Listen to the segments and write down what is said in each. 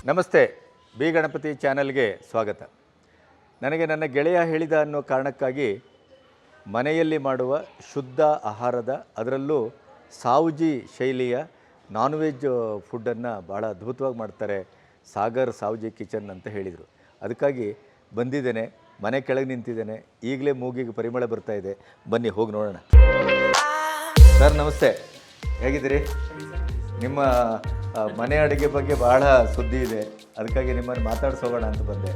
ನಮಸ್ತೆ, ಬಿ ಗಣಪತಿ ಚಾನಲ್ಗೆ ಸ್ವಾಗತ. ನನಗೆ ನನ್ನ ಗೆಳೆಯ ಹೇಳಿದ ಅನ್ನೋ ಕಾರಣಕ್ಕಾಗಿ ಮನೆಯಲ್ಲಿ ಮಾಡುವ ಶುದ್ಧ ಆಹಾರದ, ಅದರಲ್ಲೂ ಸಾವ್ಜಿ ಶೈಲಿಯ ನಾನ್ ವೆಜ್ ಫುಡ್ಡನ್ನು ಭಾಳ ಅದ್ಭುತವಾಗಿ ಮಾಡ್ತಾರೆ ಸಾಗರ್ ಸಾವ್ಜಿ ಕಿಚನ್ ಅಂತ ಹೇಳಿದರು. ಅದಕ್ಕಾಗಿ ಬಂದಿದ್ದೇನೆ, ಮನೆ ಕೆಳಗೆ ನಿಂತಿದ್ದೇನೆ. ಈಗಲೇ ಮೂಗಿಗೆ ಪರಿಮಳ ಬರ್ತಾ ಇದೆ. ಬನ್ನಿ ಹೋಗಿ ನೋಡೋಣ. ಸರ್ ನಮಸ್ತೆ, ಹೇಗಿದ್ದೀರಿ? ನಿಮ್ಮ ಮನೆ ಅಡುಗೆ ಬಗ್ಗೆ ಭಾಳ ಸುದ್ದಿ ಇದೆ, ಅದಕ್ಕಾಗಿ ನಿಮ್ಮನ್ನು ಮಾತಾಡ್ಸೋಗೋಣ ಅಂತ ಬಂದೆ.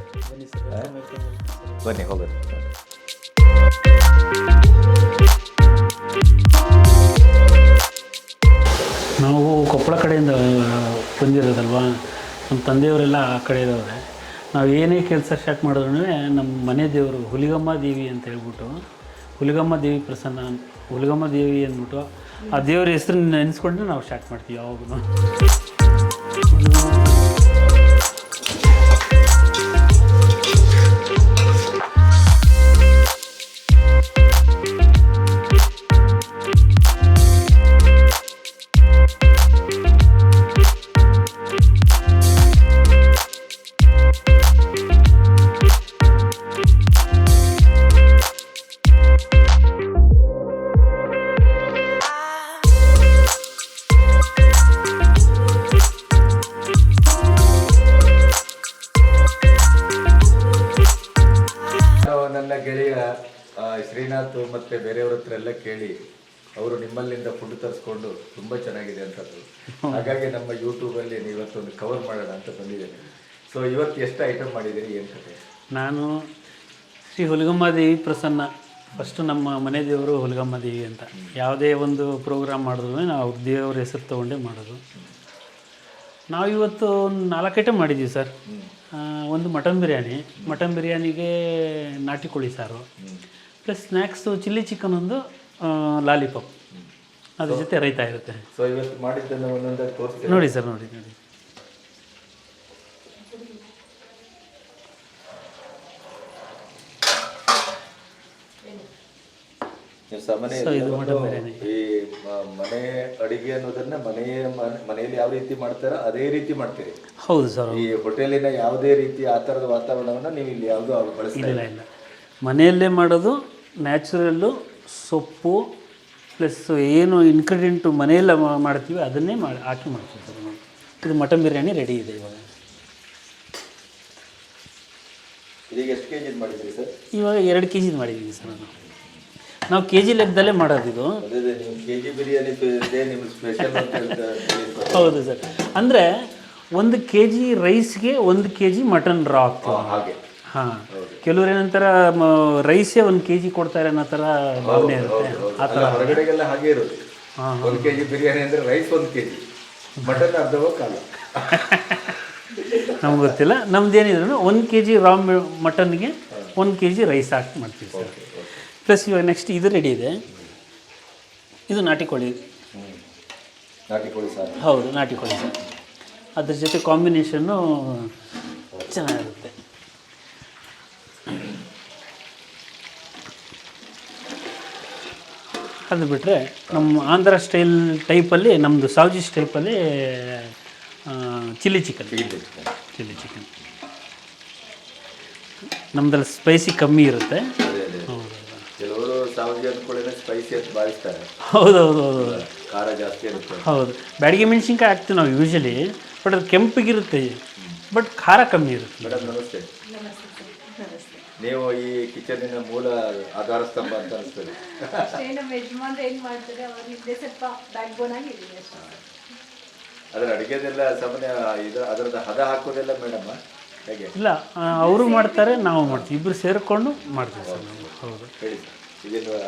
ಬನ್ನಿ ಹೋಗೋದು. ನಾವು ಕೊಪ್ಪಳ ಕಡೆಯಿಂದ ಬಂದಿರೋದಲ್ವ, ನಮ್ಮ ತಂದೆಯವರೆಲ್ಲ ಆ ಕಡೆ ಇರೋರೆ. ನಾವು ಏನೇ ಕೆಲಸ ಸ್ಟಾರ್ಟ್ ಮಾಡಿದ್ರೂ ನಮ್ಮ ಮನೆ ದೇವರು ಹುಲಿಗಮ್ಮ ದೇವಿ ಅಂತ ಹೇಳ್ಬಿಟ್ಟು, ಹುಲಿಗಮ್ಮ ದೇವಿ ಪ್ರಸನ್ನ, ಹುಲಿಗಮ್ಮ ದೇವಿ ಅಂದ್ಬಿಟ್ಟು ಆ ದೇವ್ರ ಹೆಸರನ್ನ ನೆನೆಸ್ಕೊಂಡ್ರೆ ನಾವು ಸ್ಟಾರ್ಟ್ ಮಾಡ್ತೀವಿ ಯಾವಾಗೂ. ಗೆಳೆಯ ಶ್ರೀನಾಥ್ ಮತ್ತು ಬೇರೆಯವ್ರ ಹತ್ರ ಎಲ್ಲ ಕೇಳಿ ಅವರು ನಿಮ್ಮಲ್ಲಿಂದ ಫುಡ್ ತರಿಸ್ಕೊಂಡು ತುಂಬ ಚೆನ್ನಾಗಿದೆ ಅಂತದ್ದು. ಹಾಗಾಗಿ ನಮ್ಮ ಯೂಟ್ಯೂಬಲ್ಲಿ ಇವತ್ತೊಂದು ಕವರ್ ಮಾಡೋಣ ಅಂತ ಬಂದಿದ್ದೇನೆ. ಸೊ ಇವತ್ತು ಎಷ್ಟು ಐಟಮ್ ಮಾಡಿದ್ದೀರಿ, ಏನು ಕತೆ? ನಾನು ಶ್ರೀ ಹುಲಿಗಮ್ಮ ದೇವಿ ಪ್ರಸನ್ನ, ಫಸ್ಟು ನಮ್ಮ ಮನೆ ದೇವರು ಹುಲಿಗಮ್ಮ ದೇವಿ ಅಂತ. ಯಾವುದೇ ಒಂದು ಪ್ರೋಗ್ರಾಮ್ ಮಾಡಿದ್ರು ನಾವು ಅವ್ರ ದೇವ್ರ ಹೆಸರು ತೊಗೊಂಡೇ ಮಾಡೋದು. ನಾವು ಇವತ್ತು ಒಂದು 4 ಐಟಮ್ ಮಾಡಿದ್ದೀವಿ ಸರ್. ಒಂದು ಮಟನ್ ಬಿರಿಯಾನಿಗೆ ನಾಟಿ ಕೋಳಿ ಸಾರು, ಪ್ಲಸ್ ಸ್ನ್ಯಾಕ್ಸು ಚಿಲ್ಲಿ ಚಿಕನ್, ಒಂದು ಲಾಲಿಪಾಪ್, ಅದ್ರ ಜೊತೆ ರೈತ ಇರುತ್ತೆ. ಸೊ ಇವತ್ತು ಮಾಡಿದ್ದನ್ನು ಒಂದೊಂದಾಗಿ ತೋರಿಸ್ತೀನಿ ನೋಡಿ ಸರ್, ನೋಡಿ. ಇದು ಮಟನ್ ಬಿರಿಯಾನಿ. ಈ ಮನೆ ಅಡಿಗೆ ಅನ್ನೋದನ್ನ ಮನೆಯಲ್ಲಿ ಯಾವ ರೀತಿ ಮಾಡ್ತಾರೋ ಅದೇ ರೀತಿ ಮಾಡ್ತೀರಿ? ಹೌದು ಸರ್. ಈ ಹೋಟೆಲಿನ ಯಾವುದೇ ರೀತಿ ಆ ಥರದ ವಾತಾವರಣವನ್ನು ನೀವು ಇಲ್ಲಿ ಯಾವುದೂ ಬಳಸಿಲ್ಲ? ಇಲ್ಲ, ಮನೆಯಲ್ಲೇ ಮಾಡೋದು. ನ್ಯಾಚುರಲ್ಲು ಸೊಪ್ಪು ಪ್ಲಸ್ ಏನು ಇನ್ಗ್ರೀಡಿಯೆಂಟು ಮನೆಯಲ್ಲ ಮಾಡ್ತೀವಿ ಅದನ್ನೇ ಹಾಕಿ ಮಾಡ್ತೀವಿ ಸರ್. ಇದು ಮಟನ್ ಬಿರಿಯಾನಿ ರೆಡಿ ಇದೆ ಇವಾಗ. ಇದೀಗ ಎಷ್ಟು ಕೆ ಜಿದು ಮಾಡಿದ್ದೀರಿ ಸರ್? ಇವಾಗ 2 kg ಮಾಡಿದ್ದೀವಿ ಸರ್. ನಾವು ಕೆ ಜಿ ಲೆಕ್ಕದಲ್ಲೇ ಮಾಡೋದು ಇದು. ಕೆಜಿ ಬಿರಿಯಾನಿ ಸ್ಪೆಷಲ್ ಅಂತ ಹೌದು ಸರ್. ಅಂದರೆ 1 kg ರೈಸ್ಗೆ 1 kg ಮಟನ್ ರಾ ಆಗ್ತದೆ ಹಾಗೆ. ಹಾಂ, ಕೆಲವ್ರು ಏನಂತಾರ ರೈಸೇ 1 kg ಕೊಡ್ತಾರೆ ಅನ್ನೋ ಥರ ಭಾವನೆ ಇರುತ್ತೆ. ಆ ಥರ ಹೊರಗಡೆಗೆಲ್ಲ ಹಾಗೆ ಇರೋದು. 1 kg ಬಿರಿಯಾನಿ ಅಂದರೆ ರೈಸ್ 1 kg, ಮಟನ್ ಅರ್ಧವೋ ಕಾಲು. ನಮ್ಗೆ ಗೊತ್ತಿಲ್ಲ. ನಮ್ದೇನಿದ್ರು 1 kg ರಾ ಮಟನ್ಗೆ 1 kg ರೈಸ್ ಹಾಕಿ ಮಾಡ್ತೀವಿ ಸರ್. ಪ್ಲಸ್ ಇವಾಗ ನೆಕ್ಸ್ಟ್ ಇದು ರೆಡಿ ಇದೆ. ಇದು ನಾಟಿ ಕೋಳಿ ಸಾರು. ಹೌದು, ನಾಟಿ ಕೋಳಿ ಸಾರು. ಅದ್ರ ಜೊತೆ ಕಾಂಬಿನೇಷನ್ನು ಚೆನ್ನಾಗಿರುತ್ತೆ. ಅದು ಬಿಟ್ಟರೆ ನಮ್ಮ ಆಂಧ್ರ ಸ್ಟೈಲ್ ಟೈಪಲ್ಲಿ, ನಮ್ಮದು ಸಾವ್ಜಿ ಟೈಪಲ್ಲಿ ಚಿಲ್ಲಿ ಚಿಕನ್. ನಮ್ಮದ್ರಲ್ಲಿ ಸ್ಪೈಸಿ ಕಮ್ಮಿ ಇರುತ್ತೆ. ಕೆಲವರು ಸಾವ್ಜಿ ಅಂದ್ಕೊಳ್ಳಿ ಸ್ಪೈಸಿ ಅಂತ ಭಾವಿಸ್ತಾರೆ. ಹೌದು, ಖಾರ ಜಾಸ್ತಿ ಇರುತ್ತೆ. ಹೌದು, ಬ್ಯಾಡಗಿ ಮೆಣಸಿನ್ಕಾಯಿ ಹಾಕ್ತೀವಿ ನಾವು ಯೂಶಲಿ, ಬಟ್ ಅದು ಕೆಂಪಿಗಿರುತ್ತೆ, ಬಟ್ ಖಾರ ಕಮ್ಮಿ ಇರುತ್ತೆ. ಮೇಡಮ್ ನಮಸ್ತೆ. ನೀವು ಈ ಕಿಚನಿನ ಮೂಲ ಆಧಾರ ಸ್ತಂಭ ಅಂತ ಅನಿಸ್ತದೆ. ಅದರ ಅಡುಗೆದೆಲ್ಲ ಸಾಮಾನ್ಯ ಅದರದ ಹದ ಹಾಕೋದೆಲ್ಲ ಮೇಡಮ್ ಹೇಗೆ? ಇಲ್ಲ, ಅವರು ಮಾಡ್ತಾರೆ, ನಾವು ಮಾಡ್ತೀವಿ, ಇಬ್ಬರು ಸೇರಿಕೊಂಡು ಮಾಡ್ತೀವಿ ಸರ್ ನಾವು. ಹೌದು.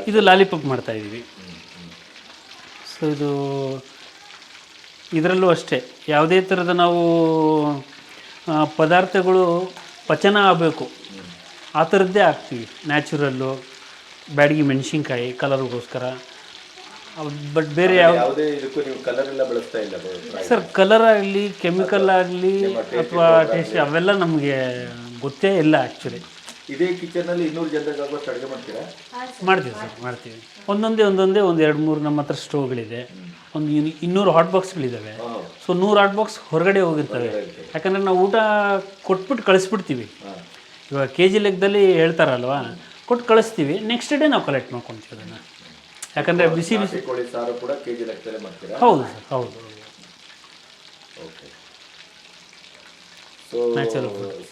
ಇದು ಲಾಲಿಪಾಪ್ ಮಾಡ್ತಾಯಿದ್ದೀವಿ. ಸೊ ಇದರಲ್ಲೂ ಅಷ್ಟೇ, ಯಾವುದೇ ಥರದ ನಾವು ಪದಾರ್ಥಗಳು ಪಚನ ಆಗಬೇಕು ಆ ಥರದ್ದೇ ಹಾಕ್ತೀವಿ. ನ್ಯಾಚುರಲ್ಲು, ಬ್ಯಾಡಗಿ ಮೆಣಸಿನ್ಕಾಯಿ ಕಲರ್ಗೋಸ್ಕರ. ಬಟ್ ಬೇರೆ ಯಾವುದೇ ಇದಕ್ಕೂ ನೀವು ಕಲರ್ ಎಲ್ಲ ಬಳಸ್ತಾ ಇಲ್ಲ ಸರ್? ಕಲರ್ ಆಗಲಿ, ಕೆಮಿಕಲ್ ಆಗಲಿ ಅಥವಾ ಟೇಸ್ಟ್ ಅವೆಲ್ಲ ನಮಗೆ ಗೊತ್ತೇ ಇಲ್ಲ ಆ್ಯಕ್ಚುಲಿ. ಇದೇ ಕಿಚನಲ್ಲಿ 200 ಜನರಿಗೆ ಆಗುವಷ್ಟು ಅಡುಗೆ ಮಾಡ್ತೀರಾ? ಮಾಡ್ತೀವಿ ಸರ್, ಮಾಡ್ತೀವಿ. ಒಂದೊಂದೇ 1 2 3 ನಮ್ಮ ಹತ್ರ ಸ್ಟೋವ್ಗಳಿದೆ. ಒಂದು 200 ಹಾಟ್ ಬಾಕ್ಸ್ಗಳಿದ್ದಾವೆ. ಸೊ 100 ಹಾಟ್ ಬಾಕ್ಸ್ ಹೊರಗಡೆ ಹೋಗಿರ್ತವೆ. ಯಾಕಂದರೆ ನಾವು ಊಟ ಕೊಟ್ಬಿಟ್ಟು ಕಳಿಸ್ಬಿಡ್ತೀವಿ. ಇವಾಗ ಕೆ ಜಿ ಲೆಕ್ಕದಲ್ಲಿ ಹೇಳ್ತಾರಲ್ವ, ಕೊಟ್ಟು ಕಳಿಸ್ತೀವಿ, ನೆಕ್ಸ್ಟ್ ಡೇ ನಾವು ಕಲೆಕ್ಟ್ ಮಾಡ್ಕೊತೀವಿ ಅದನ್ನು. ಯಾಕಂದರೆ ಬಿಸಿ ಕೋಳಿ ಸಾರು ಕೂಡ ಕೆಜಿ ಲೆಕ್ಕದಲ್ಲೇ ಮಾಡ್ತೀರಾ? ಹೌದು ಸರ್, ಹೌದು. ಓಕೆ. ಸೊ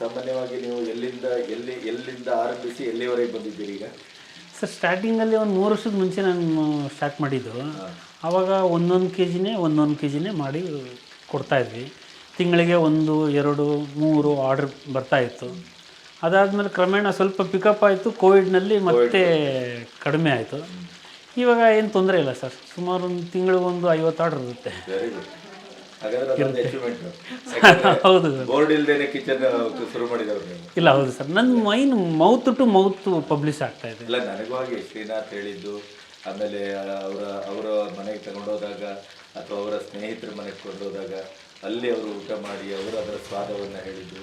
ಸಾಮಾನ್ಯವಾಗಿ ನೀವು ಎಲ್ಲಿಂದ ಆರಂಭಿಸಿ ಎಲ್ಲಿವರೆಗೆ ಬಂದಿದ್ದೀರಿ ಈಗ? ಸರ್ ಸ್ಟಾರ್ಟಿಂಗಲ್ಲಿ ಒಂದು 3 ವರ್ಷದ ಮುಂಚೆ ನಾನು ಸ್ಟಾರ್ಟ್ ಮಾಡಿದ್ದು. ಆವಾಗ ಒಂದೊಂದು ಕೆ ಜಿನೇ ಮಾಡಿ ಕೊಡ್ತಾಯಿದ್ವಿ. ತಿಂಗಳಿಗೆ 1, 2, 3 ಆರ್ಡ್ರ್ ಬರ್ತಾಯಿತ್ತು. ಅದಾದಮೇಲೆ ಕ್ರಮೇಣ ಸ್ವಲ್ಪ ಪಿಕಪ್ ಆಯಿತು. ಕೋವಿಡ್ನಲ್ಲಿ ಮತ್ತೆ ಕಡಿಮೆ ಆಯಿತು. ಇವಾಗ ಏನು ತೊಂದರೆ ಇಲ್ಲ ಸರ್, ಸುಮಾರು ಒಂದು ತಿಂಗಳಿಗೆ 50 ಆರ್ಡ್ರ್ ಇರುತ್ತೆ. ಹೌದು ಸರ್. ಬೋರ್ಡ್ ಇಲ್ಲದೇನೆ ಕಿಚನ್ ಶುರು ಮಾಡಿದವರು? ಇಲ್ಲ, ಹೌದು ಸರ್, ನನ್ನ main mouth to mouth publish ಆಗ್ತಾ ಇದೆ. ಇಲ್ಲ, ನನಗೂ ಹಾಗೆ ಶ್ರೀನಾಥ್ ಹೇಳಿದ್ದು, ಆಮೇಲೆ ಅವರ ಮನೆಗೆ ತಗೊಂಡೋದಾಗ ಅಥವಾ ಅವರ ಸ್ನೇಹಿತರ ಮನೆಗೆ ಕೊಂಡೋದಾಗ ಅಲ್ಲಿ ಅವರು ಊಟ ಮಾಡಿ ಅವರು ಅದರ ಸ್ವಾದವನ್ನು ಹೇಳಿದ್ದು,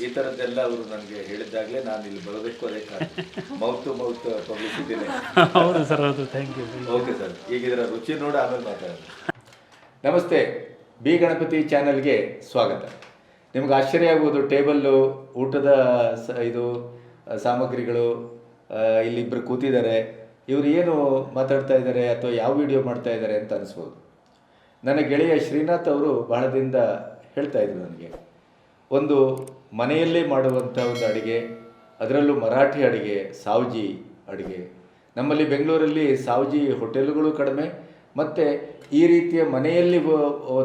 ಈ ಥರದ್ದೆಲ್ಲ ಅವರು ನನಗೆ ಹೇಳಿದ್ದಾಗಲೇ ನಾನು ಇಲ್ಲಿ ಬರೋದಕ್ಕೂ ಅದೇ ಕಾರಣ. ಮೌತ್ ಟು ಮೌತ್ ಪಬ್ಲಿಸಿಟಿನೇ. ಹೌದು ಸರ್, ಹೌದು. Thank you. ಓಕೆ ಸರ್, ಈಗ ಇದರ ರುಚಿ ನೋಡಿ ಆಮೇಲೆ ಮಾತಾಡೋಣ. ನಮಸ್ತೆ, ಬಿ ಗಣಪತಿ ಚಾನಲ್ಗೆ ಸ್ವಾಗತ. ನಿಮ್ಗೆ ಆಶ್ಚರ್ಯ ಆಗ್ಬೋದು, ಟೇಬಲ್ಲು, ಊಟದ ಇದು ಸಾಮಗ್ರಿಗಳು, ಇಲ್ಲಿಬ್ಬರು ಕೂತಿದ್ದಾರೆ, ಇವರು ಏನು ಮಾತಾಡ್ತಾ ಇದ್ದಾರೆ ಅಥವಾ ಯಾವ ವಿಡಿಯೋ ಮಾಡ್ತಾ ಇದ್ದಾರೆ ಅಂತ ಅನಿಸ್ಬೋದು. ನನ್ನ ಗೆಳೆಯ ಶ್ರೀನಾಥ್ ಅವರು ಬಹಳ ದಿನದಿಂದ ಹೇಳ್ತಾ ಇದ್ರು ನನಗೆ, ಒಂದು ಮನೆಯಲ್ಲೇ ಮಾಡುವಂಥ ಒಂದು ಅಡುಗೆ, ಅದರಲ್ಲೂ ಮರಾಠಿ ಅಡುಗೆ, ಸಾವ್ಜಿ ಅಡುಗೆ. ನಮ್ಮಲ್ಲಿ ಬೆಂಗಳೂರಲ್ಲಿ ಸಾವ್ಜಿ ಹೋಟೆಲ್ಗಳು ಕಡಿಮೆ, ಮತ್ತು ಈ ರೀತಿಯ ಮನೆಯಲ್ಲಿ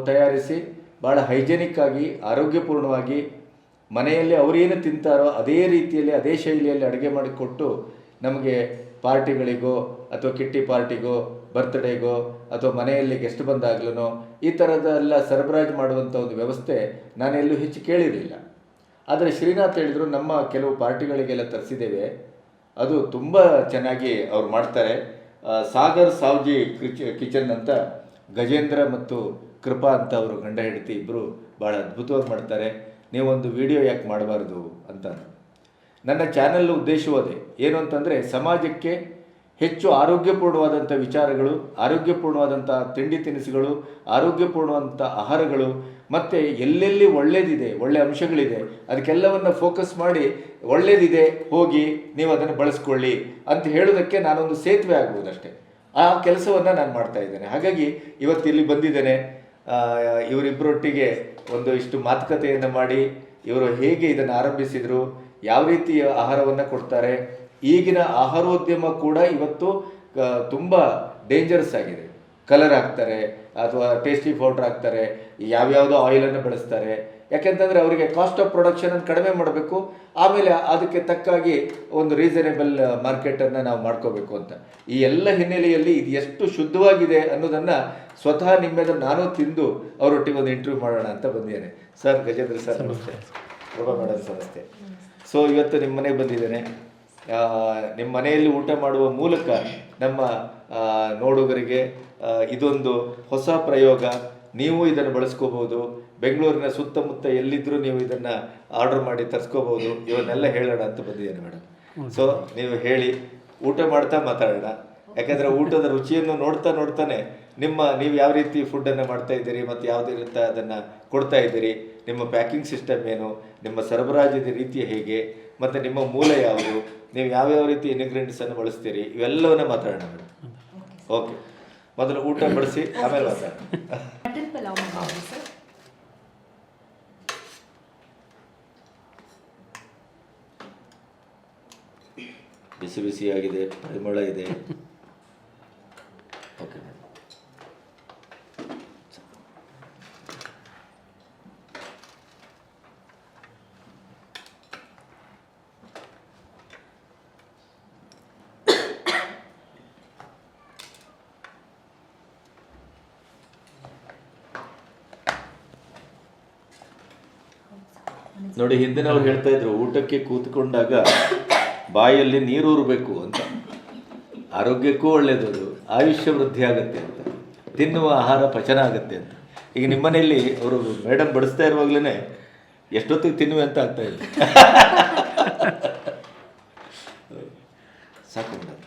ತಯಾರಿಸಿ ಭಾಳ ಹೈಜೆನಿಕ್ ಆಗಿ ಆರೋಗ್ಯಪೂರ್ಣವಾಗಿ ಮನೆಯಲ್ಲಿ ಅವರೇನು ತಿಂತಾರೋ ಅದೇ ರೀತಿಯಲ್ಲಿ ಅದೇ ಶೈಲಿಯಲ್ಲಿ ಅಡುಗೆ ಮಾಡಿಕೊಟ್ಟು ನಮಗೆ ಪಾರ್ಟಿಗಳಿಗೋ ಅಥವಾ ಕಿಟ್ಟಿ ಪಾರ್ಟಿಗೋ, ಬರ್ತ್ಡೇಗೋ ಅಥವಾ ಮನೆಯಲ್ಲಿ ಗೆಸ್ಟ್ ಬಂದಾಗ್ಲೂ ಈ ಥರದ್ದೆಲ್ಲ ಸರಬರಾಜು ಮಾಡುವಂಥ ಒಂದು ವ್ಯವಸ್ಥೆ ನಾನೆಲ್ಲೂ ಹೆಚ್ಚು ಕೇಳಿರಲಿಲ್ಲ. ಆದರೆ ಶ್ರೀನಾಥ್ ಹೇಳಿದರು, ನಮ್ಮ ಕೆಲವು ಪಾರ್ಟಿಗಳಿಗೆಲ್ಲ ತರಿಸಿದ್ದೇವೆ, ಅದು ತುಂಬ ಚೆನ್ನಾಗಿ ಅವ್ರು ಮಾಡ್ತಾರೆ. ಸಾಗರ್ ಸಾವ್ಜಿ ಕಿಚನ್ ಅಂತ ಗಜೇಂದ್ರ ಮತ್ತು ಕೃಪಾ ಅಂತ ಅವರು ಗಂಡ ಹೆಂಡತಿ ಇಬ್ಬರು ಭಾಳ ಅದ್ಭುತವಾಗಿ ಮಾಡ್ತಾರೆ, ನೀವೊಂದು ವಿಡಿಯೋ ಯಾಕೆ ಮಾಡಬಾರ್ದು ಅಂತ. ನನ್ನ ಚಾನಲ್ ಉದ್ದೇಶವೂ ಅದೇ, ಏನು ಅಂತಂದರೆ ಸಮಾಜಕ್ಕೆ ಹೆಚ್ಚು ಆರೋಗ್ಯಪೂರ್ಣವಾದಂಥ ವಿಚಾರಗಳು, ಆರೋಗ್ಯಪೂರ್ಣವಾದಂಥ ತಿಂಡಿ ತಿನಿಸುಗಳು, ಆರೋಗ್ಯಪೂರ್ಣವಾದಂಥ ಆಹಾರಗಳು, ಮತ್ತು ಎಲ್ಲೆಲ್ಲಿ ಒಳ್ಳೆಯದಿದೆ, ಒಳ್ಳೆಯ ಅಂಶಗಳಿದೆ, ಅದಕ್ಕೆಲ್ಲವನ್ನು ಫೋಕಸ್ ಮಾಡಿ ಒಳ್ಳೆಯದಿದೆ ಹೋಗಿ ನೀವು ಅದನ್ನು ಬಳಸ್ಕೊಳ್ಳಿ ಅಂತ ಹೇಳೋದಕ್ಕೆ ನಾನೊಂದು ಸೇತುವೆ ಆಗ್ಬೋದಷ್ಟೇ. ಆ ಕೆಲಸವನ್ನು ನಾನು ಮಾಡ್ತಾ ಇದ್ದೇನೆ. ಹಾಗಾಗಿ ಇವತ್ತು ಇಲ್ಲಿ ಬಂದಿದ್ದೇನೆ. ಇವರಿಬ್ಬರೊಟ್ಟಿಗೆ ಒಂದು ಇಷ್ಟು ಮಾತುಕತೆಯನ್ನು ಮಾಡಿ ಇವರು ಹೇಗೆ ಇದನ್ನು ಆರಂಭಿಸಿದರು, ಯಾವ ರೀತಿಯ ಆಹಾರವನ್ನು ಕೊಡ್ತಾರೆ. ಈಗಿನ ಆಹಾರೋದ್ಯಮ ಕೂಡ ಇವತ್ತು ತುಂಬ ಡೇಂಜರಸ್ ಆಗಿದೆ. ಕಲರ್ ಹಾಕ್ತಾರೆ ಅಥವಾ ಟೇಸ್ಟಿ ಪೌಡ್ರ್ ಹಾಕ್ತಾರೆ, ಯಾವ್ಯಾವುದೋ ಆಯಿಲನ್ನು ಬಳಸ್ತಾರೆ. ಯಾಕೆಂತಂದರೆ ಅವರಿಗೆ ಕಾಸ್ಟ್ ಆಫ್ ಪ್ರೊಡಕ್ಷನನ್ನು ಕಡಿಮೆ ಮಾಡಬೇಕು, ಆಮೇಲೆ ಅದಕ್ಕೆ ತಕ್ಕಾಗಿ ಒಂದು ರೀಸನೇಬಲ್ ಮಾರ್ಕೆಟನ್ನು ನಾವು ಮಾಡ್ಕೋಬೇಕು ಅಂತ. ಈ ಎಲ್ಲ ಹಿನ್ನೆಲೆಯಲ್ಲಿ ಇದು ಎಷ್ಟು ಶುದ್ಧವಾಗಿದೆ ಅನ್ನೋದನ್ನು ಸ್ವತಃ ನಿಮ್ಮೆದುರು ನಾನು ತಿಂದು ಅವರೊಟ್ಟಿಗೆ ಒಂದು ಇಂಟರ್ವ್ಯೂ ಮಾಡೋಣ ಅಂತ ಬಂದಿದ್ದೇನೆ. ಸರ್, ಗಜೇಂದ್ರ ಸರ್ ನಮಸ್ತೆ. ಪ್ರಭಾ ಮೇಡಮ್ ನಮಸ್ತೆ. ಸೊ ಇವತ್ತು ನಿಮ್ಮ ಮನೆಗೆ ಬಂದಿದ್ದೇನೆ. ನಿಮ್ಮ ಮನೆಯಲ್ಲಿ ಊಟ ಮಾಡುವ ಮೂಲಕ ನಮ್ಮ ನೋಡುಗರಿಗೆ ಇದೊಂದು ಹೊಸ ಪ್ರಯೋಗ, ನೀವು ಇದನ್ನು ಬಳಸ್ಕೋಬೋದು. ಬೆಂಗಳೂರಿನ ಸುತ್ತಮುತ್ತ ಎಲ್ಲಿದ್ದರೂ ನೀವು ಇದನ್ನು ಆರ್ಡರ್ ಮಾಡಿ ತರಿಸ್ಕೋಬೋದು. ಇವನ್ನೆಲ್ಲ ಹೇಳೋಣ ಅಂತ ಬಂದಿದ್ದೇನೆ ಮೇಡಮ್. ಸೊ ನೀವು ಹೇಳಿ, ಊಟ ಮಾಡ್ತಾ ಮಾತಾಡೋಣ. ಯಾಕಂದರೆ ಊಟದ ರುಚಿಯನ್ನು ನೋಡ್ತಾನೆ ನೀವು ಯಾವ ರೀತಿ ಫುಡ್ಡನ್ನು ಮಾಡ್ತಾ ಇದ್ದೀರಿ ಮತ್ತು ಯಾವುದೇ ರೀತಿ ಅದನ್ನು ಕೊಡ್ತಾ ಇದ್ದೀರಿ, ನಿಮ್ಮ ಪ್ಯಾಕಿಂಗ್ ಸಿಸ್ಟಮ್ ಏನು, ನಿಮ್ಮ ಸರಬರಾಜಿನ ರೀತಿ ಹೇಗೆ, ಮತ್ತು ನಿಮ್ಮ ಮೂಲ ಯಾವುದು, ನೀವು ಯಾವ್ಯಾವ ರೀತಿ ಇಂಗ್ರೀಡಿಯೆಂಟ್ಸನ್ನು ಬಳಸ್ತೀರಿ, ಇವೆಲ್ಲವನ್ನ ಮಾತಾಡೋಣ ಮೇಡಮ್. ಓಕೆ, ಮೊದಲು ಊಟ ಬಳಸಿ ಆಮೇಲೆ ಮಾತಾಡೋಣ. ಬಿಸಿ ಬಿಸಿಯಾಗಿದೆ, ಪರಿಮಳ ಇದೆ. Okay madam. ನೋಡಿ, ಹಿಂದಿನವ್ರು ಹೇಳ್ತಾ ಇದ್ರು, ಊಟಕ್ಕೆ ಕೂತ್ಕೊಂಡಾಗ ಬಾಯಲ್ಲಿ ನೀರೂರಬೇಕು ಅಂತ, ಆರೋಗ್ಯಕ್ಕೂ ಒಳ್ಳೆಯದು, ಅದು ಆಯುಷ್ಯ ವೃದ್ಧಿ ಆಗುತ್ತೆ ಅಂತ, ತಿನ್ನುವ ಆಹಾರ ಪಚನ ಆಗುತ್ತೆ ಅಂತ. ಈಗ ನಿಮ್ಮನೆಯಲ್ಲಿ ಅವರು ಮೇಡಮ್ ಬಡಿಸ್ತಾ ಇರುವಾಗಲೇ ಎಷ್ಟೊತ್ತಿಗೆ ತಿನ್ನುವೆ ಅಂತ ಆಗ್ತಾ ಇದೆ. ಸಾಕು ಮೇಡಮ್,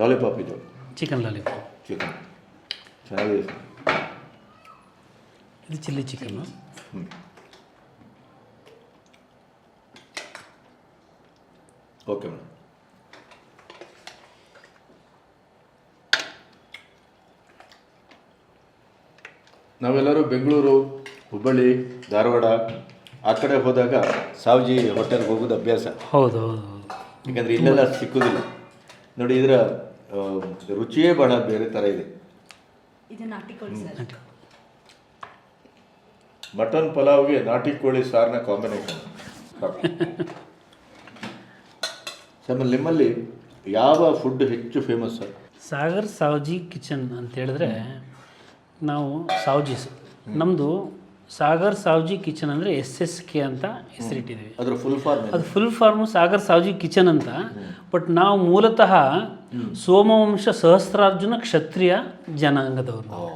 ಲಾಲಿಪಾಪ್ ಇದು ಚಿಕನ್ ಲಾಲಿಪಾಪ್. ಚಿಕನ್ ಚೆನ್ನಾಗಿದೆ ಸರ್. ಇದು ಚಿಲ್ಲಿ ಚಿಕನ್ನು. Okay madam. ನಾವೆಲ್ಲರೂ ಬೆಂಗಳೂರು, ಹುಬ್ಬಳ್ಳಿ, ಧಾರವಾಡ ಆ ಕಡೆ ಹೋದಾಗ ಸಾವ್ಜಿ ಹೋಟೆಲ್ಗೆ ಹೋಗೋದು ಅಭ್ಯಾಸ. ಹೌದು ಹೌದು ಹೌದು. ಯಾಕಂದರೆ ಇಲ್ಲೆಲ್ಲ ಸಿಕ್ಕೋದಿಲ್ಲ ನೋಡಿ. ಇದರ ರುಚಿಯೇ ಬಹಳ ಬೇರೆ ಥರ ಇದೆ. ಇದು ನಾಟಿ ಕೋಳಿ ಸರ್. ಮಟನ್ ಪಲಾವ್ಗೆ ನಾಟಿ ಕೋಳಿ ಸಾರಿನ ಕಾಂಬಿನೇಷನ್. ಸರ್ ನಿಮ್ಮಲ್ಲಿ ಯಾವ ಫುಡ್ ಹೆಚ್ಚು famous sir? Sagar Savji kitchen ಅಂತ ಹೇಳಿದ್ರೆ ನಾವು ಸಾವ್ಜೀಸ್, ನಮ್ಮದು ಸಾಗರ್ ಸಾವ್ಜಿ ಕಿಚನ್ ಅಂದರೆ SSK ಅಂತ ಹೆಸರಿಟ್ಟಿದ್ದೀವಿ. ಅದರ ಫುಲ್ ಫಾರ್ಮ್? ಅದು full form Sagar Savji kitchen ಅಂತ. ಬಟ್ ನಾವು ಮೂಲತಃ ಸೋಮವಂಶ ಸಹಸ್ರಾರ್ಜುನ ಕ್ಷತ್ರಿಯ ಜನಾಂಗದವರು ನಾವು.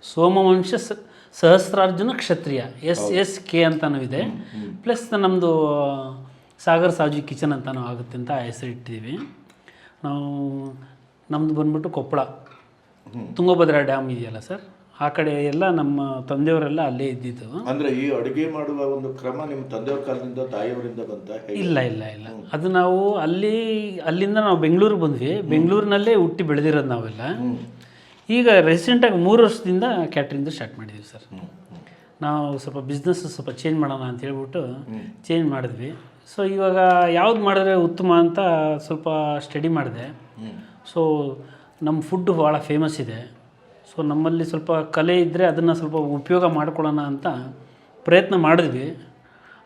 ಸೋಮವಂಶ ಸಹಸ್ರಾರ್ಜುನ ಕ್ಷತ್ರಿಯ SSK ಅಂತಲೂ ಇದೆ. ಪ್ಲಸ್ ನಮ್ಮದು ಸಾಗರ್ ಸಾವ್ಜಿ ಕಿಚನ್ ಅಂತಲೂ ಆಗುತ್ತೆ ಅಂತ ಹೆಸರಿಟ್ಟಿದ್ದೀವಿ ನಾವು. ನಮ್ಮದು ಬಂದ್ಬಿಟ್ಟು ಕೊಪ್ಪಳ, ತುಂಗಭದ್ರಾ ಡ್ಯಾಮ್ ಇದೆಯಲ್ಲ ಸರ್, ಆ ಕಡೆ ಎಲ್ಲ ನಮ್ಮ ತಂದೆಯವರೆಲ್ಲ ಅಲ್ಲೇ ಇದ್ದಿದ್ದು. ಅಂದರೆ ಈ ಅಡುಗೆ ಮಾಡುವ ಒಂದು ಕ್ರಮ ನಿಮ್ಮ ತಂದೆಯವ್ರ ಕಾಲದಿಂದ ತಾಯಿಯವರಿಂದ ಬಂತ? ಇಲ್ಲ ಇಲ್ಲ ಇಲ್ಲ, ಅದು ನಾವು ಅಲ್ಲಿಂದ ನಾವು ಬೆಂಗಳೂರು ಬಂದ್ವಿ. ಬೆಂಗಳೂರಿನಲ್ಲೇ ಹುಟ್ಟಿ ಬೆಳೆದಿರೋದು ನಾವೆಲ್ಲ. ಈಗ ರೀಸೆಂಟಾಗಿ 3 ವರ್ಷದಿಂದ ಕ್ಯಾಟ್ರಿಂಗ್ ಸ್ಟಾರ್ಟ್ ಮಾಡಿದ್ವಿ ಸರ್. ನಾವು ಸ್ವಲ್ಪ ಬಿಸ್ನೆಸ್ ಸ್ವಲ್ಪ ಚೇಂಜ್ ಮಾಡೋಣ ಅಂತ ಹೇಳ್ಬಿಟ್ಟು ಚೇಂಜ್ ಮಾಡಿದ್ವಿ. ಸೊ ಇವಾಗ ಯಾವ್ದು ಮಾಡಿದ್ರೆ ಉತ್ತಮ ಅಂತ ಸ್ವಲ್ಪ ಸ್ಟಡಿ ಮಾಡಿದೆ. ಸೊ ನಮ್ಮ ಫುಡ್ಡು ಭಾಳ ಫೇಮಸ್ ಇದೆ. ಸೊ ನಮ್ಮಲ್ಲಿ ಸ್ವಲ್ಪ ಕಲೆ ಇದ್ದರೆ ಅದನ್ನು ಸ್ವಲ್ಪ ಉಪಯೋಗ ಮಾಡ್ಕೊಳ್ಳೋಣ ಅಂತ ಪ್ರಯತ್ನ ಮಾಡಿದ್ವಿ.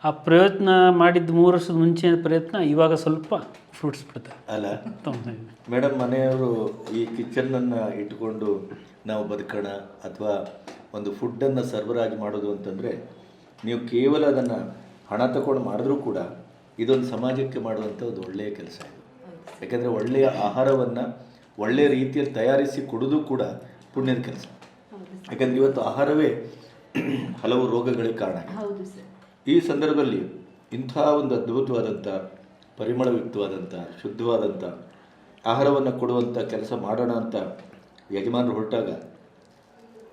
ಆ ಪ್ರಯತ್ನ ಮಾಡಿದ್ದು 3 ವರ್ಷದ ಮುಂಚೆ ಪ್ರಯತ್ನ ಇವಾಗ ಸ್ವಲ್ಪ ಫ್ರೂಟ್ಸ್ ಬಿಡುತ್ತೆ ಅಲ್ಲ ಮೇಡಮ್? ಮನೆಯವರು ಈ ಕಿಚನನ್ನು ಇಟ್ಕೊಂಡು ನಾವು ಬದುಕೋಣ ಅಥವಾ ಒಂದು ಫುಡ್ಡನ್ನು ಸರ್ವರಾಗಿ ಮಾಡೋದು ಅಂತಂದರೆ ನೀವು ಕೇವಲ ಅದನ್ನು ಹಣ ತಗೊಂಡು ಮಾಡಿದ್ರೂ ಕೂಡ ಇದೊಂದು ಸಮಾಜಕ್ಕೆ ಮಾಡುವಂಥ ಒಂದು ಒಳ್ಳೆಯ ಕೆಲಸ ಇದು. ಯಾಕೆಂದರೆ ಒಳ್ಳೆಯ ಆಹಾರವನ್ನು ಒಳ್ಳೆಯ ರೀತಿಯಲ್ಲಿ ತಯಾರಿಸಿ ಕೊಡೋದು ಕೂಡ ಪುಣ್ಯದ ಕೆಲಸ. ಯಾಕಂದರೆ ಇವತ್ತು ಆಹಾರವೇ ಹಲವು ರೋಗಗಳಿಗೆ ಕಾರಣ. ಈ ಸಂದರ್ಭದಲ್ಲಿ ಇಂಥ ಒಂದು ಅದ್ಭುತವಾದಂಥ ಪರಿಮಳಯುಕ್ತವಾದಂಥ ಶುದ್ಧವಾದಂಥ ಆಹಾರವನ್ನು ಕೊಡುವಂಥ ಕೆಲಸ ಮಾಡೋಣ ಅಂತ ಯಜಮಾನರು ಹೊರಟಾಗ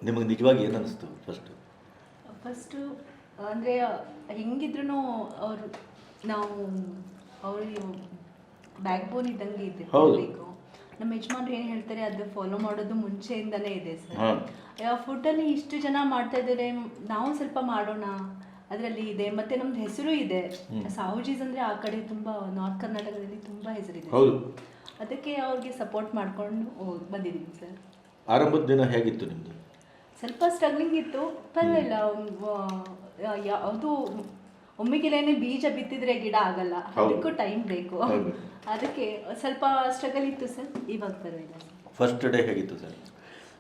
ನಿಮಗೆ ನಿಜವಾಗಿ ಏನು ಅನ್ನಿಸ್ತು? ಫಸ್ಟು ಅಂದರೆ ಹೆಂಗಿದ್ರು ಅವರು ನಾವು ಅವ್ರಿಗೆ ಬ್ಯಾಕ್ ಬೋನ್ ಇದ್ದಂಗೆ ಇರಬೇಕು. ನಮ್ಮ ಯಜಮಾನ್ರು ಏನು ಹೇಳ್ತಾರೆ ಅದು ಫಾಲೋ ಮಾಡೋದು ಮುಂಚೆಯಿಂದನೇ ಇದೆ ಸರ್. ಫುಡ್ಡಲ್ಲಿ ಇಷ್ಟು ಜನ ಮಾಡ್ತಾ ಇದ್ದಾರೆ, ನಾವು ಸ್ವಲ್ಪ ಮಾಡೋಣ ಅದರಲ್ಲಿ ಇದೆ. ಮತ್ತೆ ನಮ್ದು ಹೆಸರು ಇದೆ ಸಾವ್ಜೀಸ್ ಅಂದರೆ ಆ ಕಡೆ ತುಂಬ ನಾರ್ತ್ ಕರ್ನಾಟಕದಲ್ಲಿ ತುಂಬ ಹೆಸರಿದೆ. ಅದಕ್ಕೆ ಅವ್ರಿಗೆ ಸಪೋರ್ಟ್ ಮಾಡ್ಕೊಂಡು ಬಂದಿದ್ದೀನಿ ಸರ್. ಆರಂಭದ ದಿನ ಹೇಗಿತ್ತು ನಿಮ್ಮದು? ಸ್ವಲ್ಪ ಸ್ಟ್ರಗ್ಲಿಂಗ್ ಇತ್ತು, ಪರವಾಗಿಲ್ಲ. ಯಾವುದು ಒಮ್ಮೆಗೆಲೇನೆ ಬೀಜ ಬಿತ್ತಿದ್ರೆ ಗಿಡ ಆಗಲ್ಲ, ಅದಕ್ಕೂ ಟೈಮ್ ಬೇಕು. ಅದಕ್ಕೆ ಸ್ವಲ್ಪ ಸ್ಟ್ರಗಲ್ ಇತ್ತು ಸರ್. ಇವಾಗ ಪರವಾಗಿಲ್ಲ. ಫಸ್ಟ್ ಡೇ ಹೇಗಿತ್ತು ಸರ್?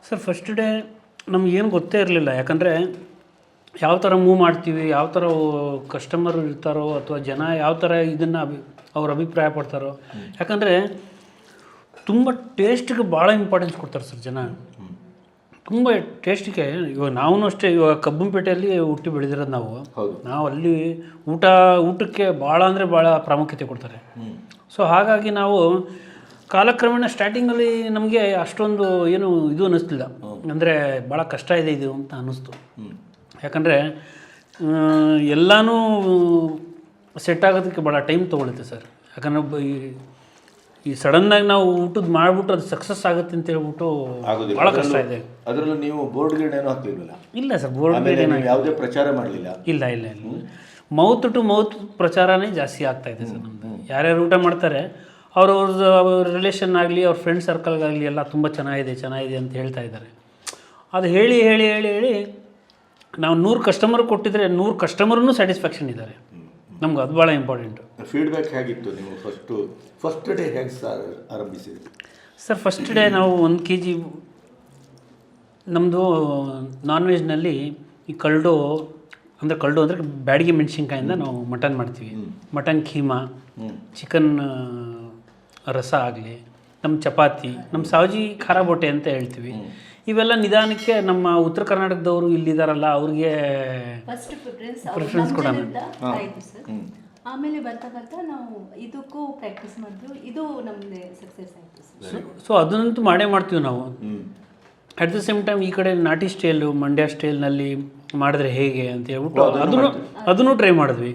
ಸರ್ ಫಸ್ಟ್ ಡೇ ನಮಗೇನು ಗೊತ್ತೇ ಇರಲಿಲ್ಲ. ಯಾಕಂದರೆ ಯಾವ ಥರ ಮೂವ್ ಮಾಡ್ತೀವಿ, ಯಾವ ಥರ ಕಸ್ಟಮರ್ ಇರ್ತಾರೋ ಅಥವಾ ಜನ ಯಾವ ಥರ ಇದನ್ನು ಅವ್ರ ಅಭಿಪ್ರಾಯ ಪಡ್ತಾರೋ. ಯಾಕಂದರೆ ತುಂಬ ಟೇಸ್ಟಿಗೆ ಭಾಳ ಇಂಪಾರ್ಟೆನ್ಸ್ ಕೊಡ್ತಾರೆ ಸರ್ ಜನ. ತುಂಬ ಟೇಸ್ಟಿಗೆ. ಇವಾಗ ನಾವು ಅಷ್ಟೇ, ಇವಾಗ ಕಬ್ಬಂಪೇಟೆಯಲ್ಲಿ ಹುಟ್ಟಿ ಬೆಳೆದಿರೋದು ನಾವು ಅಲ್ಲಿ ಊಟಕ್ಕೆ ಭಾಳ ಅಂದರೆ ಭಾಳ ಪ್ರಾಮುಖ್ಯತೆ ಕೊಡ್ತಾರೆ. ಸೊ ಹಾಗಾಗಿ ನಾವು ಕಾಲಕ್ರಮೇಣ ಸ್ಟಾರ್ಟಿಂಗಲ್ಲಿ ನಮಗೆ ಅಷ್ಟೊಂದು ಏನು ಇದು ಅನ್ನಿಸ್ತಿಲ್ಲ. ಅಂದರೆ ಭಾಳ ಕಷ್ಟ ಇದೆ ಇದು ಅಂತ ಅನ್ನಿಸ್ತು. ಯಾಕಂದರೆ ಎಲ್ಲನೂ ಸೆಟ್ ಆಗೋದಕ್ಕೆ ಭಾಳ ಟೈಮ್ ತೊಗೊಳುತ್ತೆ ಸರ್. ಯಾಕಂದರೆ ಈ ಸಡನ್ನಾಗಿ ನಾವು ಊಟದ ಮಾಡಿಬಿಟ್ಟು ಅದು ಸಕ್ಸಸ್ ಆಗುತ್ತೆ ಅಂತ ಹೇಳ್ಬಿಟ್ಟು ಭಾಳ ಕಷ್ಟ ಇದೆ. ಅದರಲ್ಲೂ ನೀವು ಬೋರ್ಡ್ ಗೇಡ್ ಏನೋ ಹಾಕ್ಲಿಲ್ವಲ್ಲ? ಇಲ್ಲ ಸರ್, ಬೋರ್ಡ್ ಗೇಡ್ ಏನೋ ಯಾವುದೇ ಪ್ರಚಾರ ಮಾಡಲಿಲ್ಲ? ಇಲ್ಲ ಇಲ್ಲ ಇಲ್ಲ, ಮೌತ್ ಟು ಮೌತ್ ಪ್ರಚಾರನೇ ಜಾಸ್ತಿ ಆಗ್ತಾಯಿದೆ ಸರ್ ನಮ್ಮದು. ಯಾರ್ಯಾರು ಊಟ ಮಾಡ್ತಾರೆ ಅವ್ರ ರಿಲೇಷನ್ ಆಗಲಿ ಅವ್ರ ಫ್ರೆಂಡ್ ಸರ್ಕಲ್ಗಾಗಲಿ ಎಲ್ಲ ತುಂಬ ಚೆನ್ನಾಗಿದೆ ಅಂತ ಹೇಳ್ತಾ ಇದ್ದಾರೆ. ಅದು ಹೇಳಿ ಹೇಳಿ ಹೇಳಿ ಹೇಳಿ ನಾವು 100 ಕಸ್ಟಮರ್ ಕೊಟ್ಟಿದ್ರೆ 100 ಕಸ್ಟಮರ್ನೂ ಸ್ಯಾಟಿಸ್ಫ್ಯಾಕ್ಷನ್ ಇದ್ದಾರೆ. ನಮ್ಗೆ ಅದು ಭಾಳ ಇಂಪಾರ್ಟೆಂಟು. ಫೀಡ್ಬ್ಯಾಕ್ ಹೇಗಿತ್ತು? ನೀವು ಫಸ್ಟ್ ಡೇ ಹೇಗೆ ಸರ್ ಆರಂಭಿಸಿದ್ರಿ? ಸರ್ ಫಸ್ಟ್ ಡೇ ನಾವು 1 kg ನಮ್ಮದು ನಾನ್ ವೆಜ್ನಲ್ಲಿ ಈ ಕಲ್ಡು ಅಂದರೆ ಬ್ಯಾಡಿಗೆ ಮೆಣಸಿನ್ಕಾಯಿಂದ ನಾವು ಮಟನ್ ಮಾಡ್ತೀವಿ. ಮಟನ್ ಖೀಮಾ, ಚಿಕನ್ ರಸ ಆಗಲಿ, ನಮ್ಮ ಚಪಾತಿ, ನಮ್ಮ ಸಾವ್ಜಿ ಖಾರ ಬೋಟೆ ಅಂತ ಹೇಳ್ತೀವಿ. ಇವೆಲ್ಲ ನಿಧಾನಕ್ಕೆ ನಮ್ಮ ಉತ್ತರ ಕರ್ನಾಟಕದವರು ಇಲ್ಲಿದ್ದಾರಲ್ಲ ಅವ್ರಿಗೆ ಪ್ರಿಫರೆನ್ಸ್ ಕೊಡೋಣ. ಆಮೇಲೆ ಬರ್ತಾ ಬರ್ತಾ ನಾವು ಇದಕ್ಕೂ ಪ್ರಾಕ್ಟೀಸ್ ಮಾಡಿದ್ವಿ, ಇದು ನಮ್ಮದೇ ಸಕ್ಸಸ್ ಆಯಿತು ಸರ್. ಸೊ ಅದನ್ನಂತೂ ಮಾಡೇ ಮಾಡ್ತೀವಿ ನಾವು. ಅಟ್ ದ ಸೇಮ್ ಟೈಮ್ ಈ ಕಡೆ ನಾಟಿ ಸ್ಟೈಲು, ಮಂಡ್ಯ ಸ್ಟೈಲ್ನಲ್ಲಿ ಮಾಡಿದ್ರೆ ಹೇಗೆ ಅಂತ ಹೇಳ್ಬಿಟ್ಟು ಅದನ್ನು ಟ್ರೈ ಮಾಡಿದ್ವಿ.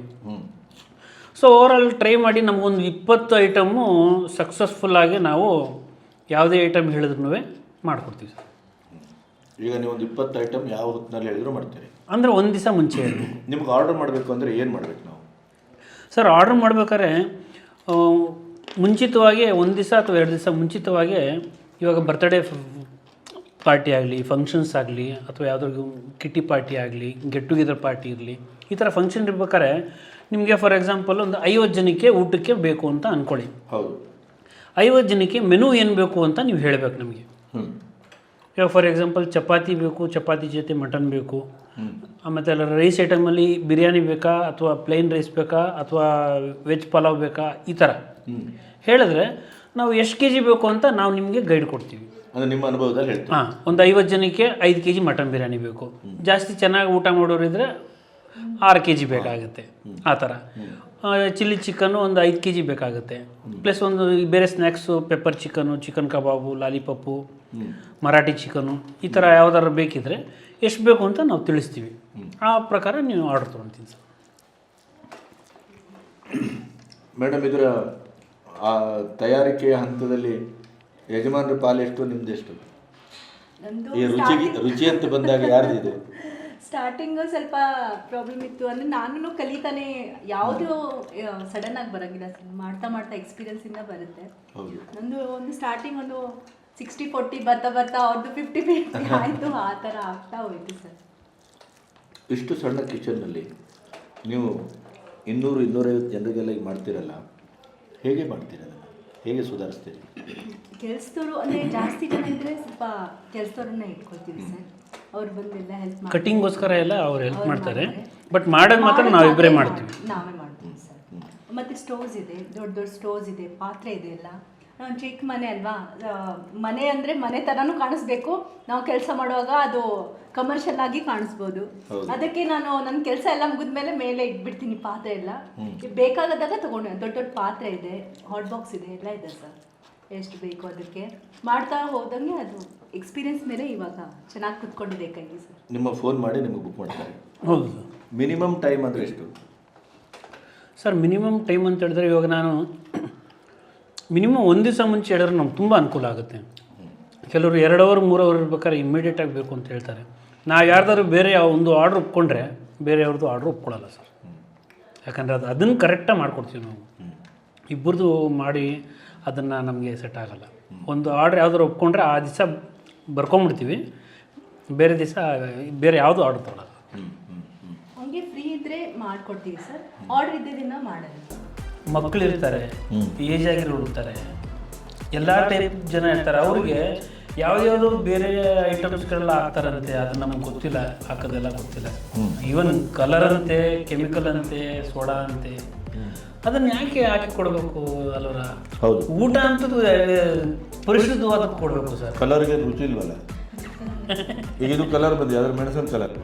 ಸೊ ಓವರಾಲ್ ಟ್ರೈ ಮಾಡಿ ನಮಗೊಂದು 20 ಐಟಮು ಸಕ್ಸಸ್ಫುಲ್ಲಾಗಿ ನಾವು ಯಾವುದೇ ಐಟಮ್ ಹೇಳಿದ್ರು ಮಾಡಿಕೊಡ್ತೀವಿ ಸರ್. ಈಗ ನೀವು ಒಂದು 20 ಐಟಮ್ ಯಾವ ಹೊತ್ತಿನಲ್ಲಿ ಹೇಳಿದ್ರು ಮಾಡ್ತೀರಿ ಅಂದರೆ ಒಂದು ದಿವಸ ಮುಂಚೆ ಹೇಳಬೇಕು. ನಿಮ್ಗೆ ಆರ್ಡರ್ ಮಾಡಬೇಕು ಅಂದರೆ ಏನು ಮಾಡಬೇಕು ನಾವು? ಸರ್ ಆರ್ಡ್ರ್ ಮಾಡ್ಬೇಕಾದ್ರೆ ಮುಂಚಿತವಾಗಿ 1 ದಿವಸ ಅಥವಾ 2 ದಿವಸ ಮುಂಚಿತವಾಗಿ, ಇವಾಗ ಬರ್ತ್ಡೇ ಪಾರ್ಟಿ ಆಗಲಿ, ಫಂಕ್ಷನ್ಸ್ ಆಗಲಿ, ಅಥವಾ ಯಾವುದಾದ್ರು ಕಿಟ್ಟಿ ಪಾರ್ಟಿ ಆಗಲಿ, ಗೆಟ್ ಟುಗೆದರ್ ಪಾರ್ಟಿ ಇರಲಿ, ಈ ಥರ ಫಂಕ್ಷನ್ ಇರ್ಬೇಕಾದ್ರೆ ನಿಮಗೆ ಫಾರ್ ಎಕ್ಸಾಂಪಲ್ ಒಂದು 50 ಜನಕ್ಕೆ ಊಟಕ್ಕೆ ಬೇಕು ಅಂತ ಅಂದ್ಕೊಳ್ಳಿ. ಹೌದು. 50 ಜನಕ್ಕೆ ಮೆನು ಏನು ಬೇಕು ಅಂತ ನೀವು ಹೇಳಬೇಕು ನಮಗೆ. ಇವಾಗ ಫಾರ್ ಎಕ್ಸಾಂಪಲ್ ಚಪಾತಿ ಬೇಕು, ಚಪಾತಿ ಜೊತೆ ಮಟನ್ ಬೇಕು, ಮತ್ತು ರೈಸ್ ಐಟಮಲ್ಲಿ ಬಿರಿಯಾನಿ ಬೇಕಾ, ಅಥವಾ ಪ್ಲೇನ್ ರೈಸ್ ಬೇಕಾ, ಅಥವಾ ವೆಜ್ ಪಲಾವ್ ಬೇಕಾ, ಈ ಥರ ಹೇಳಿದ್ರೆ ನಾವು ಎಷ್ಟು ಕೆ ಜಿ ಬೇಕು ಅಂತ ನಾವು ನಿಮಗೆ ಗೈಡ್ ಕೊಡ್ತೀವಿ. ಅಂದರೆ ನಿಮ್ಮ ಅನುಭವದಲ್ಲಿ ಹೇಳ್ತೀವಿ. ಹಾಂ, ಒಂದು 50 ಜನಕ್ಕೆ 5 ಕೆ ಜಿ ಮಟನ್ ಬಿರಿಯಾನಿ ಬೇಕು, ಜಾಸ್ತಿ ಚೆನ್ನಾಗಿ ಊಟ ಮಾಡೋರಿದ್ರೆ 6 ಕೆ ಜಿ ಬೇಕಾಗುತ್ತೆ. ಆ ಥರ ಚಿಲ್ಲಿ ಚಿಕನ್ನು ಒಂದು 5 ಕೆ ಜಿ ಬೇಕಾಗುತ್ತೆ. ಪ್ಲಸ್ ಒಂದು ಬೇರೆ ಸ್ನ್ಯಾಕ್ಸು, ಪೆಪ್ಪರ್ ಚಿಕನ್ನು, ಚಿಕನ್ ಕಬಾಬು, ಲಾಲಿಪಪ್ಪು, ಮರಾಠಿ ಚಿಕನ್ನು, ಈ ಥರ ಯಾವ್ದಾದ್ರು ಬೇಕಿದ್ರೆ ಎಷ್ಟು ಬೇಕು ಅಂತ ನಾವು ತಿಳಿಸ್ತೀವಿ. ಆ ಪ್ರಕಾರ ನೀವು ಆರ್ಡರ್ ತೊಗೊಳ್ತೀನಿ ಸರ್. ಮೇಡಮ್, ಇದರ ತಯಾರಿಕೆಯ ಹಂತದಲ್ಲಿ ಯಜಮಾನರ ಪಾಲೆಷ್ಟು, ನಿಮ್ದೆಷ್ಟು? ಈ ರುಚಿ ಅಂತ ಬಂದಾಗ ಯಾರ್ದಿದೆ? ಸ್ಟಾರ್ಟಿಂಗು ಸ್ವಲ್ಪ ಪ್ರಾಬ್ಲಮ್ ಇತ್ತು. ಅಂದರೆ ನಾನು ಕಲಿತಾನೆ, ಯಾವುದು ಸಡನ್ ಆಗಿ ಬರೋಂಗಿಲ್ಲ ಸರ್. ಮಾಡ್ತಾ ಮಾಡ್ತಾ ಎಕ್ಸ್ಪೀರಿಯನ್ಸಿಂದ ಬರುತ್ತೆ. ನಂದು ಒಂದು ಸ್ಟಾರ್ಟಿಂಗ್ ಒಂದು 60-40 ಬರ್ತಾ ಬರ್ತಾ ಅವ್ರದ್ದು 50-50 ಆಯಿತು. ಆ ಥರ ಆಗ್ತಾ ಹೋಯ್ತು ಸರ್. ಇಷ್ಟು ಸಣ್ಣ ಕಿಚನ್ನಲ್ಲಿ ನೀವು 200-250 ಜನರಿಗೆಲ್ಲ ಮಾಡ್ತೀರಲ್ಲ, ಹೇಗೆ ಮಾಡ್ತೀರ? ಅದನ್ನು ಹೇಗೆ ಸುಧಾರಿಸ್ತೀರಿ? ಕೆಲಸದವರು ಅಂದರೆ ಜಾಸ್ತಿ ಜನ ಇದ್ದರೆ ಸ್ವಲ್ಪ ಕೆಲಸದವ್ರನ್ನ ಇಟ್ಕೊಳ್ತೀವಿ ಸರ್. ಅವ್ರು ಬಂದೆಲ್ಲ ಹೆಲ್ಪ್ ಮಾಡಿ, ಕಟಿಂಗ್ಗೋಸ್ಕರ ಎಲ್ಲ ಅವ್ರು ಹೆಲ್ಪ್ ಮಾಡ್ತಾರೆ. ಬಟ್ ಮಾಡೋದು ಮಾತ್ರ ನಾವಿಬ್ಬರೇ ಮಾಡ್ತೀವಿ. ನಾವೇ ಮಾಡ್ತೀವಿ ಸರ್. ಮತ್ತು ಸ್ಟೋವ್ಸ್ ಇದೆ, ದೊಡ್ಡ ದೊಡ್ಡ ಸ್ಟೋವ್ಸ್ ಇದೆ, ಪಾತ್ರೆ ಇದೆ ಎಲ್ಲ. ನಾನು ಚಿಕ್ಕ ಮನೆ ಅಲ್ವಾ, ಮನೆ ಅಂದರೆ ಮನೆ ಥರನೂ ಕಾಣಿಸ್ಬೇಕು. ನಾವು ಕೆಲಸ ಮಾಡುವಾಗ ಅದು ಕಮರ್ಷಿಯಲ್ ಆಗಿ ಕಾಣಿಸ್ಬೋದು. ಅದಕ್ಕೆ ನಾನು ನನ್ನ ಕೆಲಸ ಎಲ್ಲ ಮುಗಿದ್ಮೇಲೆ ಮೇಲೆ ಇಟ್ಬಿಡ್ತೀನಿ ಪಾತ್ರೆ ಎಲ್ಲ. ಬೇಕಾಗದಾಗ ತೊಗೊಂಡು, ದೊಡ್ಡ ದೊಡ್ಡ ಪಾತ್ರೆ ಇದೆ, ಹಾಟ್ ಬಾಕ್ಸ್ ಇದೆ, ಎಲ್ಲ ಇದೆ ಸರ್. ಎಷ್ಟು ಬೇಕು ಅದಕ್ಕೆ ಮಾಡ್ತಾ ಹೋದಂಗೆ ಅದು ಎಕ್ಸ್ಪೀರಿಯನ್ಸ್ ಮೇಲೆ ಇವಾಗ ಚೆನ್ನಾಗಿ ಕುತ್ಕೊಂಡಿದೆ ಕೈಗೆ ಸರ್. ನಿಮ್ಮ ಫೋನ್ ಮಾಡಿ ನಿಮಗೆ ಬುಕ್ ಮಾಡ್ತಾರೆ? ಹೌದು ಸರ್. ಮಿನಿಮಮ್ ಟೈಮ್ ಅಂದರೆ ಎಷ್ಟು ಸರ್? ಮಿನಿಮಮ್ ಟೈಮ್ ಅಂತ ಹೇಳಿದ್ರೆ ಇವಾಗ ನಾನು ಮಿನಿಮಮ್ 1 ದಿವಸ ಮುಂಚೆ ಹೇಳಿದ್ರೆ ನಮ್ಗೆ ತುಂಬ ಅನುಕೂಲ ಆಗುತ್ತೆ. ಕೆಲವರು 2 ಅವರ್ 3 ಅವರ್ ಇರ್ಬೇಕಾದ್ರೆ ಇಮ್ಮಿಡಿಯೇಟಾಗಿ ಬೇಕು ಅಂತ ಹೇಳ್ತಾರೆ. ನಾವು ಯಾರ್ದಾದ್ರು ಬೇರೆ ಒಂದು ಆರ್ಡ್ರ್ ಒಪ್ಕೊಂಡ್ರೆ ಬೇರೆಯವ್ರದ್ದು ಆರ್ಡ್ರ್ ಒಪ್ಕೊಳ್ಳಲ್ಲ ಸರ್. ಯಾಕಂದರೆ ಅದನ್ನು ಕರೆಕ್ಟಾಗಿ ಮಾಡಿಕೊಡ್ತೀವಿ ನಾವು. ಇಬ್ಬರದು ಮಾಡಿ ಅದನ್ನು ನಮಗೆ ಸೆಟ್ ಆಗೋಲ್ಲ. ಒಂದು ಆರ್ಡ್ರ್ ಯಾವ್ದಾದ್ರು ಒಪ್ಕೊಂಡ್ರೆ ಆ ದಿವಸ ಬರ್ಕೊಂಬಿಡ್ತೀವಿ, ಬೇರೆ ದಿವಸ ಬೇರೆ ಯಾವುದು ಆರ್ಡ್ರ್ ತೊಗೊಳ್ಳಲ್ಲ. ಹಂಗೆ ಫ್ರೀ ಇದ್ದರೆ ಮಾಡಿಕೊಡ್ತೀವಿ ಸರ್, ಆರ್ಡ್ರ್ ಇದ್ದಿದ್ದನ್ನ ಮಾಡಲ್ಲ. ಮಕ್ಕಳು ಇರ್ತಾರೆ, ಏಜ್ ಆಗಿರೋರು ಇರ್ತಾರೆ, ಎಲ್ಲ ಟೈಪ್ ಜನ ಇರ್ತಾರೆ. ಅವ್ರಿಗೆ ಯಾವ್ಯಾವುದು ಬೇರೆ ಐಟಮ್ಸ್ಗಳೆಲ್ಲ ಹಾಕ್ತಾರಂತೆ, ಅದು ನಮ್ಗೆ ಗೊತ್ತಿಲ್ಲ, ಹಾಕೋದೆಲ್ಲ ಗೊತ್ತಿಲ್ಲ. ಈವನ್ ಕಲರ್ ಅಂತೆ, ಕೆಮಿಕಲ್ ಅಂತೆ, ಸೋಡಾ ಅಂತೆ, ಅದನ್ನ ಯಾಕೆ ಹಾಕಿ ಕೊಡಬೇಕು ಅಲ್ವರ? ಹೌದು. ಊಟ ಅಂತೂ ಪರಿಶುದ್ಧವಾದ ಕೊಡಬೇಕು ಸರ್. ಕಲರ್ಗೆ ರುಚಿ ಇಲ್ವಲ್ಲ. ಈಗ ಇದು ಕಲರ್ ಬಂದಿದೆ, ಅದ್ರ ಮೆಣಸಿನ ಕಲರ್.